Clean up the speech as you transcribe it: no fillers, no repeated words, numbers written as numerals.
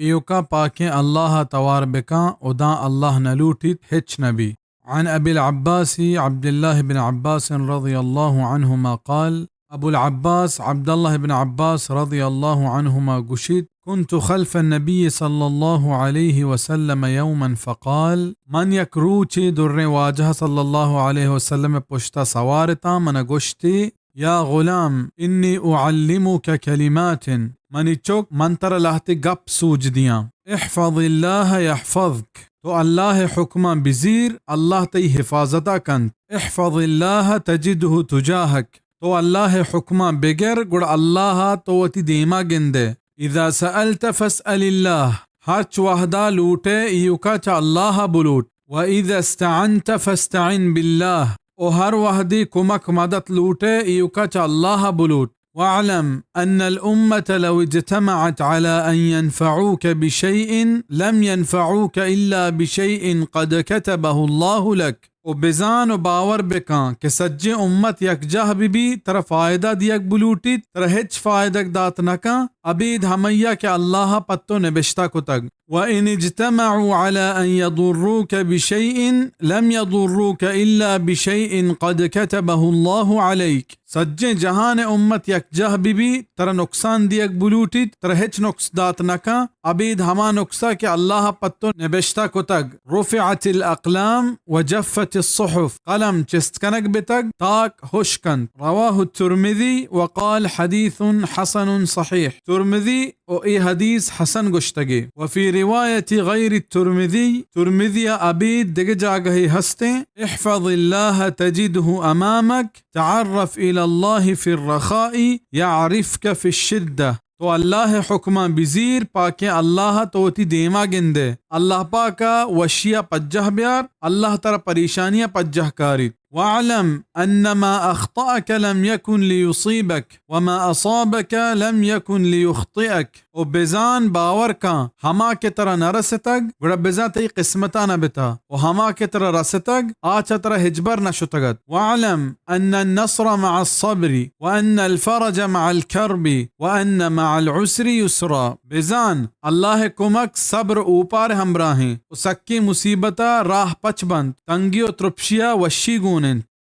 إيوكا باكي الله توار بكا ودا الله نلوتت هيتش نبي. عن أبي العباس عبد الله بن عباس رضي الله عنهما قال: أبو العباس عبد الله بن عباس رضي الله عنهما قشيد: كنت خلف النبي صلى الله عليه وسلم يوما فقال: من يكروتي در واجه صلى الله عليه وسلم پشتا سوارتا من قشتي: يا غلام إني أعلمك كلمات منی چوک منتر لہتی گپ سوج دیاں. احفظ اللہ یحفظک، تو اللہ حکمہ بزیر اللہ تی حفاظتا کند. احفظ اللہ تجدہ تجاہک، تو اللہ حکمہ بگر گڑ اللہ تو تی دیما گندے. اذا سألت فاسأل اللہ، ہرچ وحدہ لوٹے ایوکا چا اللہ بلوٹ. وإذا استعنت فاستعن باللہ، او ہر وحدی کمک مدد لوٹے ایوکا چا اللہ بلوٹ. واعلم أن الأمة لو اجتمعت على أن ينفعوك بشيء لم ينفعوك إلا بشيء قد كتبه الله لك. وبزان وباور بکان کہ سجے امت یک جہ بھی تر فائدہ دیک بلوٹی تر ہچ فائدہ دات نکا ابید ہمیا کہ اللہ پتو نبشتا کو تگ. وَإِنِ اجْتَمَعُوا عَلَىٰ أَن يَضُرُّوكَ بِشَيْءٍ لَمْ يَضُرُّوكَ إِلَّا بِشَيْءٍ قَدْ كَتَبَهُ اللَّهُ عَلَيْكَ. سجے جہان امت یک جہ بھی تر نقصان دیک بلوٹی تر ہچ نقص دات نکا ابید ہما نقصہ کہ اللہ پتو نبشتا کو تگ. رفعت الاقلام وجفت الصحف، قلم چستکنک بتگ تاک ہوشکن. رواه الترمذي وقال حديث حسن صحيح. ترمذي او ای حدیث حسن گشتگی. وفي رواية غير الترمذي، ترمذي ابید دگ جاگہی ہستے: احفظ الله تجده امامك تعرف الى الله في الرخاء يعرفك في الشدة. تو اللہ حکمہ بزیر پاکے اللہ توتی دیما گندے. اللہ پاکا وشیا پجہ بیار اللہ تر پریشانیاں پجہ کاری. واعلم انما اخطأك لم يكن ليصيبك وما اصابك لم يكن ليخطئك. او بزان باور کا ہما کے طرح نہ رستگ گڑا بزا تی قسمتا نہ بتا، و ہما کے طرح رستگ آچا طرح ہجبر نہ شتگت. واعلم ان النصر مع الصبر وان الفرج مع الكرب وان مع العسر يسرا. بزان اللہ کمک صبر اوپار ہمراہیں، و سکی مصیبتا راہ پچ بند، تنگی و ترپشیا وشی گونن.